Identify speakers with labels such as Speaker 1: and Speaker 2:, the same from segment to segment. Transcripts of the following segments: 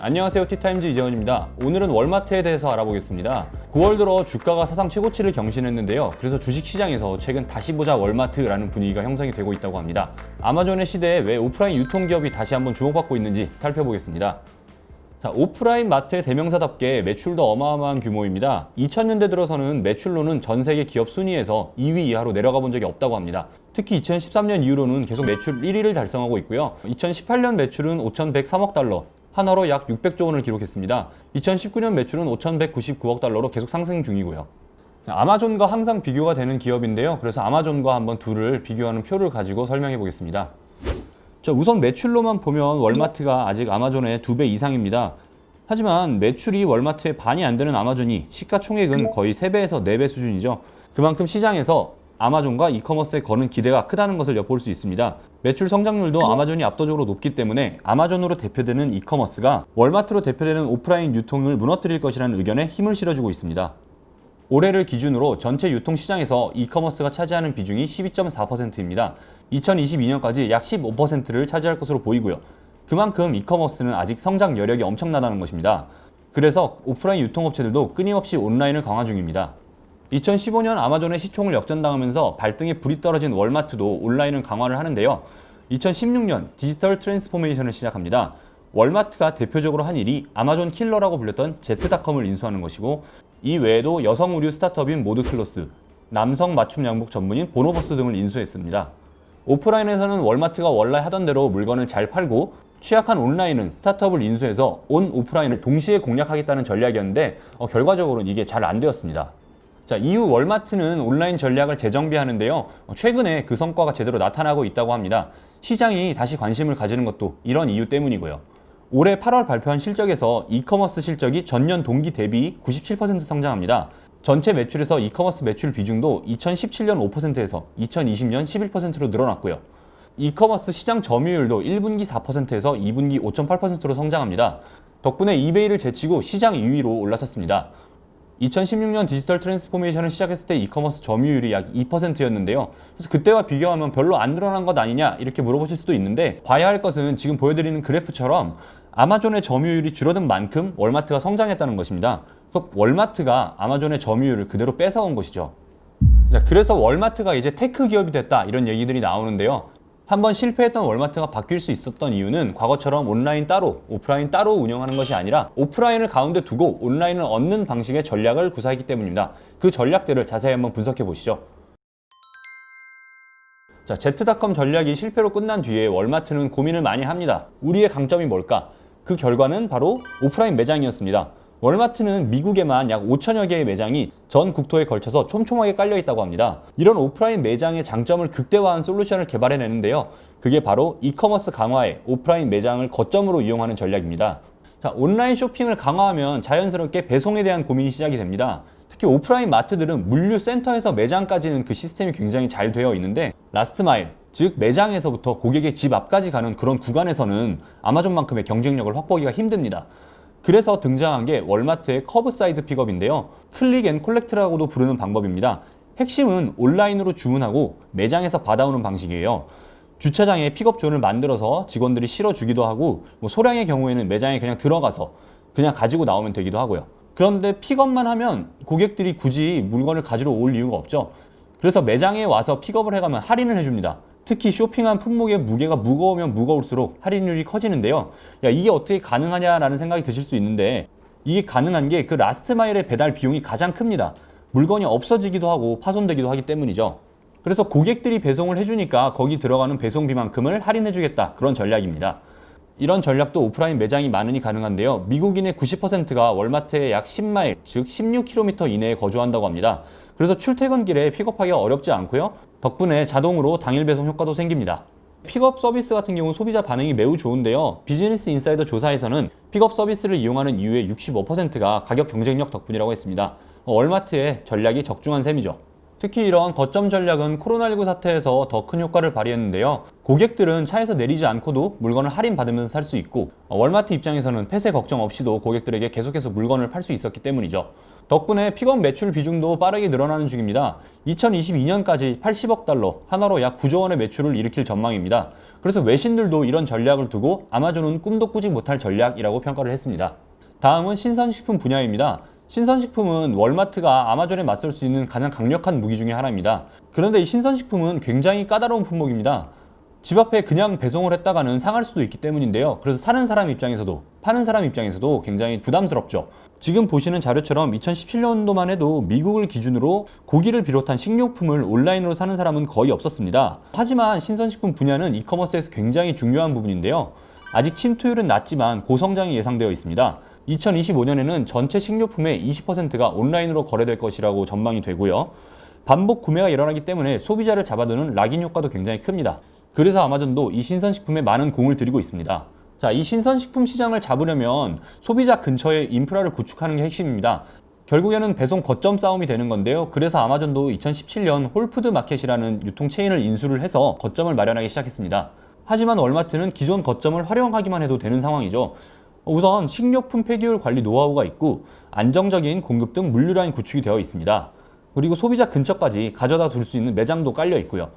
Speaker 1: 안녕하세요. 티타임즈 이재원입니다. 오늘은 월마트에 대해서 알아보겠습니다. 9월 들어 주가가 사상 최고치를 경신했는데요. 그래서 주식시장에서 최근 다시 보자 월마트라는 분위기가 형성이 되고 있다고 합니다. 아마존의 시대에 왜 오프라인 유통기업이 다시 한번 주목받고 있는지 살펴보겠습니다. 자, 오프라인 마트의 대명사답게 매출도 어마어마한 규모입니다. 2000년대 들어서는 매출로는 전 세계 기업 순위에서 2위 이하로 내려가 본 적이 없다고 합니다. 특히 2013년 이후로는 계속 매출 1위를 달성하고 있고요. 2018년 매출은 5,103억 달러, 한화로 약 600조 원을 기록했습니다. 2019년 매출은 5,199억 달러로 계속 상승 중이고요. 자, 아마존과 항상 비교가 되는 기업인데요. 그래서 아마존과 한번 둘을 비교하는 표를 가지고 설명해 보겠습니다. 자, 우선 매출로만 보면 월마트가 아직 아마존의 2배 이상입니다. 하지만 매출이 월마트의 반이 안 되는 아마존이 시가총액은 거의 3배에서 4배 수준이죠. 그만큼 시장에서 아마존과 이커머스에 거는 기대가 크다는 것을 엿볼 수 있습니다. 매출 성장률도 아마존이 압도적으로 높기 때문에 아마존으로 대표되는 이커머스가 월마트로 대표되는 오프라인 유통을 무너뜨릴 것이라는 의견에 힘을 실어주고 있습니다. 올해를 기준으로 전체 유통시장에서 이커머스가 차지하는 비중이 12.4%입니다. 2022년까지 약 15%를 차지할 것으로 보이고요. 그만큼 이커머스는 아직 성장 여력이 엄청나다는 것입니다. 그래서 오프라인 유통업체들도 끊임없이 온라인을 강화 중입니다. 2015년 아마존의 시총을 역전당하면서 발등에 불이 떨어진 월마트도 온라인을 강화를 하는데요. 2016년 디지털 트랜스포메이션을 시작합니다. 월마트가 대표적으로 한 일이 아마존 킬러라고 불렸던 제트닷컴을 인수하는 것이고, 이 외에도 여성 의류 스타트업인 모드클로스, 남성 맞춤 양복 전문인 보노버스 등을 인수했습니다. 오프라인에서는 월마트가 원래 하던 대로 물건을 잘 팔고, 취약한 온라인은 스타트업을 인수해서 온 오프라인을 동시에 공략하겠다는 전략이었는데 결과적으로는 이게 잘 안 되었습니다. 자, 이후 월마트는 온라인 전략을 재정비하는데요. 최근에 그 성과가 제대로 나타나고 있다고 합니다. 시장이 다시 관심을 가지는 것도 이런 이유 때문이고요. 올해 8월 발표한 실적에서 이커머스 실적이 전년 동기 대비 97% 성장합니다. 전체 매출에서 이커머스 매출 비중도 2017년 5%에서 2020년 11%로 늘어났고요. 이커머스 시장 점유율도 1분기 4%에서 2분기 5.8%로 성장합니다. 덕분에 이베이를 제치고 시장 2위로 올라섰습니다. 2016년 디지털 트랜스포메이션을 시작했을 때 이커머스 점유율이 약 2%였는데요. 그래서 그때와 비교하면 별로 안 늘어난 것 아니냐 이렇게 물어보실 수도 있는데, 봐야 할 것은 지금 보여드리는 그래프처럼 아마존의 점유율이 줄어든 만큼 월마트가 성장했다는 것입니다. 그래서 월마트가 아마존의 점유율을 그대로 뺏어온 것이죠. 자, 그래서 월마트가 이제 테크 기업이 됐다 이런 얘기들이 나오는데요. 한번 실패했던 월마트가 바뀔 수 있었던 이유는 과거처럼 온라인 따로, 오프라인 따로 운영하는 것이 아니라 오프라인을 가운데 두고 온라인을 얻는 방식의 전략을 구사했기 때문입니다. 그 전략들을 자세히 한번 분석해 보시죠. 자, 제트닷컴 전략이 실패로 끝난 뒤에 월마트는 고민을 많이 합니다. 우리의 강점이 뭘까? 그 결과는 바로 오프라인 매장이었습니다. 월마트는 미국에만 약 5천여 개의 매장이 전 국토에 걸쳐서 촘촘하게 깔려 있다고 합니다. 이런 오프라인 매장의 장점을 극대화한 솔루션을 개발해내는데요. 그게 바로 이커머스 강화에 오프라인 매장을 거점으로 이용하는 전략입니다. 자, 온라인 쇼핑을 강화하면 자연스럽게 배송에 대한 고민이 시작이 됩니다. 특히 오프라인 마트들은 물류 센터에서 매장까지는 그 시스템이 굉장히 잘 되어 있는데, 라스트 마일, 즉 매장에서부터 고객의 집 앞까지 가는 그런 구간에서는 아마존만큼의 경쟁력을 확보하기가 힘듭니다. 그래서 등장한 게 월마트의 커브사이드 픽업인데요. 클릭 앤 콜렉트라고도 부르는 방법입니다. 핵심은 온라인으로 주문하고 매장에서 받아오는 방식이에요. 주차장에 픽업존을 만들어서 직원들이 실어주기도 하고, 소량의 경우에는 매장에 그냥 들어가서 그냥 가지고 나오면 되기도 하고요. 그런데 픽업만 하면 고객들이 굳이 물건을 가지러 올 이유가 없죠. 그래서 매장에 와서 픽업을 해가면 할인을 해줍니다. 특히 쇼핑한 품목의 무게가 무거우면 무거울수록 할인율이 커지는데요. 야, 이게 어떻게 가능하냐라는 생각이 드실 수 있는데, 이게 가능한 게 그 라스트 마일의 배달 비용이 가장 큽니다. 물건이 없어지기도 하고 파손되기도 하기 때문이죠. 그래서 고객들이 배송을 해주니까 거기 들어가는 배송비만큼을 할인해주겠다, 그런 전략입니다. 이런 전략도 오프라인 매장이 많으니 가능한데요. 미국인의 90%가 월마트에 약 10마일, 즉 16km 이내에 거주한다고 합니다. 그래서 출퇴근길에 픽업하기가 어렵지 않고요. 덕분에 자동으로 당일 배송 효과도 생깁니다. 픽업 서비스 같은 경우 소비자 반응이 매우 좋은데요. 비즈니스 인사이더 조사에서는 픽업 서비스를 이용하는 이유의 65%가 가격 경쟁력 덕분이라고 했습니다. 월마트의 전략이 적중한 셈이죠. 특히 이러한 거점 전략은 코로나19 사태에서 더 큰 효과를 발휘했는데요. 고객들은 차에서 내리지 않고도 물건을 할인받으면서 살 수 있고, 월마트 입장에서는 폐쇄 걱정 없이도 고객들에게 계속해서 물건을 팔 수 있었기 때문이죠. 덕분에 픽업 매출 비중도 빠르게 늘어나는 중입니다. 2022년까지 80억 달러, 하나로 약 9조 원의 매출을 일으킬 전망입니다. 그래서 외신들도 이런 전략을 두고 아마존은 꿈도 꾸지 못할 전략이라고 평가를 했습니다. 다음은 신선식품 분야입니다. 신선식품은 월마트가 아마존에 맞설 수 있는 가장 강력한 무기 중에 하나입니다. 그런데 이 신선식품은 굉장히 까다로운 품목입니다. 집 앞에 그냥 배송을 했다가는 상할 수도 있기 때문인데요. 그래서 사는 사람 입장에서도 파는 사람 입장에서도 굉장히 부담스럽죠. 지금 보시는 자료처럼 2017년도만 해도 미국을 기준으로 고기를 비롯한 식료품을 온라인으로 사는 사람은 거의 없었습니다. 하지만 신선식품 분야는 이커머스에서 굉장히 중요한 부분인데요. 아직 침투율은 낮지만 고성장이 예상되어 있습니다. 2025년에는 전체 식료품의 20%가 온라인으로 거래될 것이라고 전망이 되고요. 반복 구매가 일어나기 때문에 소비자를 잡아두는 락인 효과도 굉장히 큽니다. 그래서 아마존도 이 신선식품에 많은 공을 들이고 있습니다. 자, 이 신선식품 시장을 잡으려면 소비자 근처에 인프라를 구축하는 게 핵심입니다. 결국에는 배송 거점 싸움이 되는 건데요. 그래서 아마존도 2017년 홀푸드 마켓이라는 유통 체인을 인수를 해서 거점을 마련하기 시작했습니다. 하지만 월마트는 기존 거점을 활용하기만 해도 되는 상황이죠. 우선 식료품 폐기율 관리 노하우가 있고 안정적인 공급 등 물류라인 구축이 되어 있습니다. 그리고 소비자 근처까지 가져다 둘 수 있는 매장도 깔려 있고요.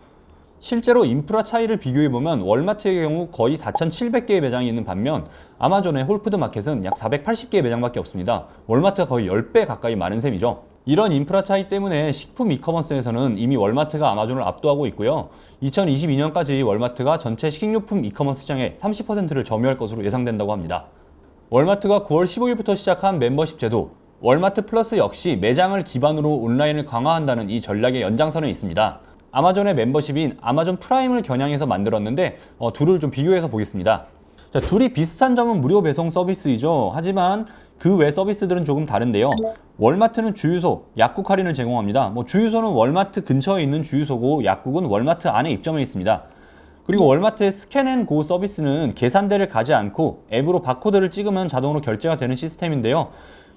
Speaker 1: 실제로 인프라 차이를 비교해보면 월마트의 경우 거의 4,700개의 매장이 있는 반면 아마존의 홀푸드 마켓은 약 480개의 매장밖에 없습니다. 월마트가 거의 10배 가까이 많은 셈이죠. 이런 인프라 차이 때문에 식품 이커머스에서는 이미 월마트가 아마존을 압도하고 있고요. 2022년까지 월마트가 전체 식료품 이커머스 시장의 30%를 점유할 것으로 예상된다고 합니다. 월마트가 9월 15일부터 시작한 멤버십 제도, 월마트 플러스 역시 매장을 기반으로 온라인을 강화한다는 이 전략의 연장선에 있습니다. 아마존의 멤버십인 아마존 프라임을 겨냥해서 만들었는데 둘을 좀 비교해서 보겠습니다. 자, 둘이 비슷한 점은 무료 배송 서비스이죠. 하지만 그 외 서비스들은 조금 다른데요. 월마트는 주유소, 약국 할인을 제공합니다. 주유소는 월마트 근처에 있는 주유소고 약국은 월마트 안에 입점해 있습니다. 그리고 월마트의 스캔앤고 서비스는 계산대를 가지 않고 앱으로 바코드를 찍으면 자동으로 결제가 되는 시스템인데요.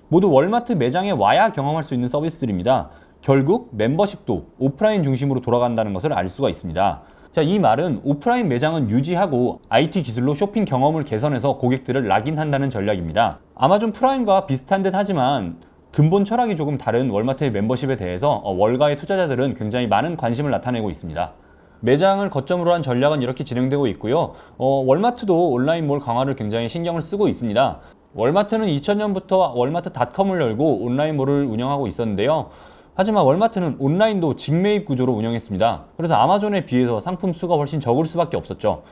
Speaker 1: 모두 월마트 매장에 와야 경험할 수 있는 서비스들입니다. 결국 멤버십도 오프라인 중심으로 돌아간다는 것을 알 수가 있습니다. 자, 이 말은 오프라인 매장은 유지하고 IT 기술로 쇼핑 경험을 개선해서 고객들을 락인한다는 전략입니다. 아마존 프라임과 비슷한 듯 하지만 근본 철학이 조금 다른 월마트의 멤버십에 대해서 월가의 투자자들은 굉장히 많은 관심을 나타내고 있습니다. 매장을 거점으로 한 전략은 이렇게 진행되고 있고요. 월마트도 온라인몰 강화를 굉장히 신경을 쓰고 있습니다. 월마트는 2000년부터 월마트닷컴을 열고 온라인몰을 운영하고 있었는데요. 하지만 월마트는 온라인도 직매입 구조로 운영했습니다. 그래서 아마존에 비해서 상품 수가 훨씬 적을 수밖에 없었죠.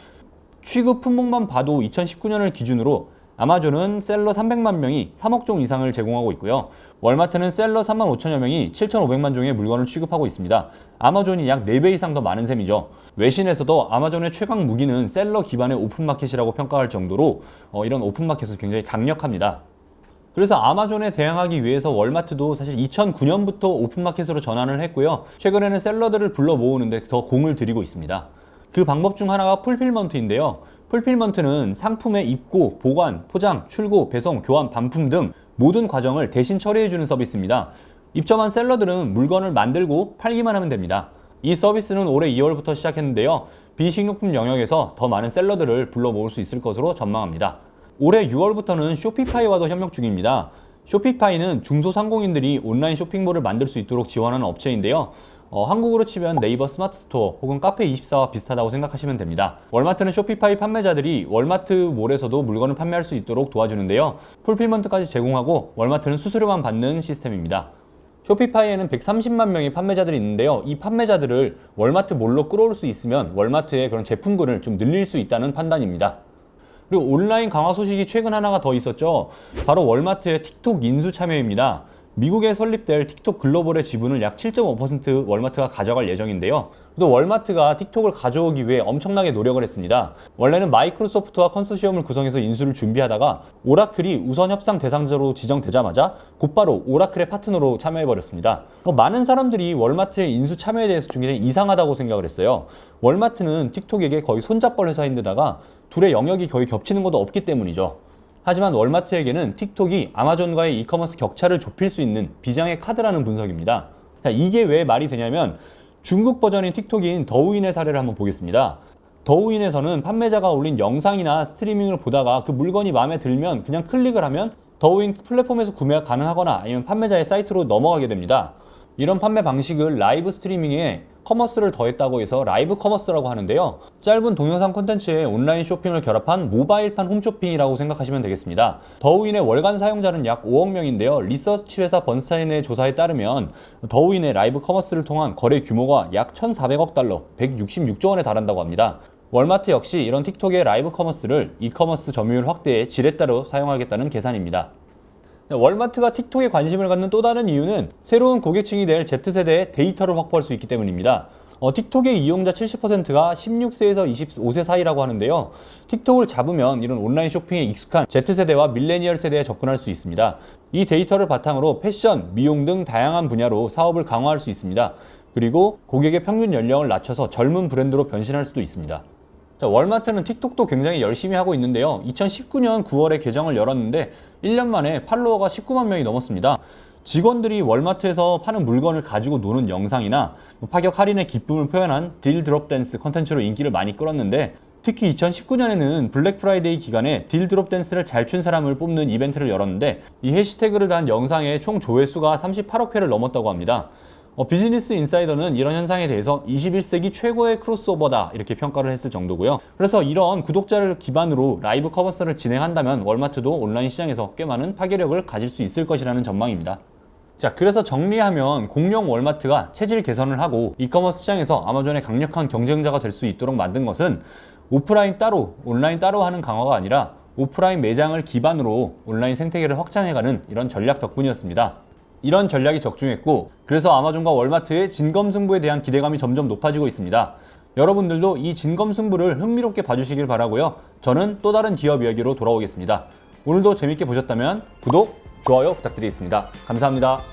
Speaker 1: 취급 품목만 봐도 2019년을 기준으로 아마존은 셀러 300만 명이 3억 종 이상을 제공하고 있고요. 월마트는 셀러 3만 5천여 명이 7,500만 종의 물건을 취급하고 있습니다. 아마존이 약 4배 이상 더 많은 셈이죠. 외신에서도 아마존의 최강 무기는 셀러 기반의 오픈마켓이라고 평가할 정도로 이런 오픈마켓은 굉장히 강력합니다. 그래서 아마존에 대항하기 위해서 월마트도 사실 2009년부터 오픈마켓으로 전환을 했고요. 최근에는 셀러들을 불러 모으는데 더 공을 들이고 있습니다. 그 방법 중 하나가 풀필먼트인데요. 풀필먼트는 상품의 입고, 보관, 포장, 출고, 배송, 교환, 반품 등 모든 과정을 대신 처리해주는 서비스입니다. 입점한 셀러들은 물건을 만들고 팔기만 하면 됩니다. 이 서비스는 올해 2월부터 시작했는데요. 비식료품 영역에서 더 많은 셀러들을 불러 모을 수 있을 것으로 전망합니다. 올해 6월부터는 쇼피파이와도 협력 중입니다. 쇼피파이는 중소상공인들이 온라인 쇼핑몰을 만들 수 있도록 지원하는 업체인데요. 한국으로 치면 네이버 스마트 스토어 혹은 카페24와 비슷하다고 생각하시면 됩니다. 월마트는 쇼피파이 판매자들이 월마트몰에서도 물건을 판매할 수 있도록 도와주는데요. 풀필먼트까지 제공하고 월마트는 수수료만 받는 시스템입니다. 쇼피파이에는 130만 명의 판매자들이 있는데요. 이 판매자들을 월마트몰로 끌어올 수 있으면 월마트의 그런 제품군을 좀 늘릴 수 있다는 판단입니다. 그리고 온라인 강화 소식이 최근 하나가 더 있었죠. 바로 월마트의 틱톡 인수 참여입니다. 미국에 설립될 틱톡 글로벌의 지분을 약 7.5% 월마트가 가져갈 예정인데요. 또 월마트가 틱톡을 가져오기 위해 엄청나게 노력을 했습니다. 원래는 마이크로소프트와 컨소시엄을 구성해서 인수를 준비하다가 오라클이 우선 협상 대상자로 지정되자마자 곧바로 오라클의 파트너로 참여해버렸습니다. 많은 사람들이 월마트의 인수 참여에 대해서 굉장히 이상하다고 생각을 했어요. 월마트는 틱톡에게 거의 손잡벌 회사인데다가 둘의 영역이 거의 겹치는 것도 없기 때문이죠. 하지만 월마트에게는 틱톡이 아마존과의 이커머스 격차를 좁힐 수 있는 비장의 카드라는 분석입니다. 자, 이게 왜 말이 되냐면 중국 버전인 틱톡인 더우인의 사례를 한번 보겠습니다. 더우인에서는 판매자가 올린 영상이나 스트리밍을 보다가 그 물건이 마음에 들면 그냥 클릭을 하면 더우인 플랫폼에서 구매가 가능하거나 아니면 판매자의 사이트로 넘어가게 됩니다. 이런 판매 방식을 라이브 스트리밍에 커머스를 더했다고 해서 라이브 커머스라고 하는데요. 짧은 동영상 콘텐츠에 온라인 쇼핑을 결합한 모바일판 홈쇼핑이라고 생각하시면 되겠습니다. 더우인의 월간 사용자는 약 5억 명인데요. 리서치 회사 번스타인의 조사에 따르면 더우인의 라이브 커머스를 통한 거래 규모가 약 1,400억 달러, 166조 원에 달한다고 합니다. 월마트 역시 이런 틱톡의 라이브 커머스를 이커머스 점유율 확대에 지렛대로 사용하겠다는 계산입니다. 월마트가 틱톡에 관심을 갖는 또 다른 이유는 새로운 고객층이 될 Z세대의 데이터를 확보할 수 있기 때문입니다. 틱톡의 이용자 70%가 16세에서 25세 사이라고 하는데요. 틱톡을 잡으면 이런 온라인 쇼핑에 익숙한 Z세대와 밀레니얼 세대에 접근할 수 있습니다. 이 데이터를 바탕으로 패션, 미용 등 다양한 분야로 사업을 강화할 수 있습니다. 그리고 고객의 평균 연령을 낮춰서 젊은 브랜드로 변신할 수도 있습니다. 월마트는 틱톡도 굉장히 열심히 하고 있는데요. 2019년 9월에 계정을 열었는데 1년 만에 팔로워가 19만 명이 넘었습니다. 직원들이 월마트에서 파는 물건을 가지고 노는 영상이나 파격 할인의 기쁨을 표현한 딜 드롭 댄스 컨텐츠로 인기를 많이 끌었는데, 특히 2019년에는 블랙 프라이데이 기간에 딜 드롭 댄스를 잘 춘 사람을 뽑는 이벤트를 열었는데, 이 해시태그를 단 영상의 총 조회수가 38억 회를 넘었다고 합니다. 비즈니스 인사이더는 이런 현상에 대해서 21세기 최고의 크로스오버다 이렇게 평가를 했을 정도고요. 그래서 이런 구독자를 기반으로 라이브 커머스를 진행한다면 월마트도 온라인 시장에서 꽤 많은 파괴력을 가질 수 있을 것이라는 전망입니다. 자, 그래서 정리하면 공룡 월마트가 체질 개선을 하고 이커머스 시장에서 아마존의 강력한 경쟁자가 될 수 있도록 만든 것은 오프라인 따로, 온라인 따로 하는 강화가 아니라 오프라인 매장을 기반으로 온라인 생태계를 확장해가는 이런 전략 덕분이었습니다. 이런 전략이 적중했고, 그래서 아마존과 월마트의 진검승부에 대한 기대감이 점점 높아지고 있습니다. 여러분들도 이 진검승부를 흥미롭게 봐주시길 바라고요. 저는 또 다른 기업 이야기로 돌아오겠습니다. 오늘도 재밌게 보셨다면 구독, 좋아요 부탁드리겠습니다. 감사합니다.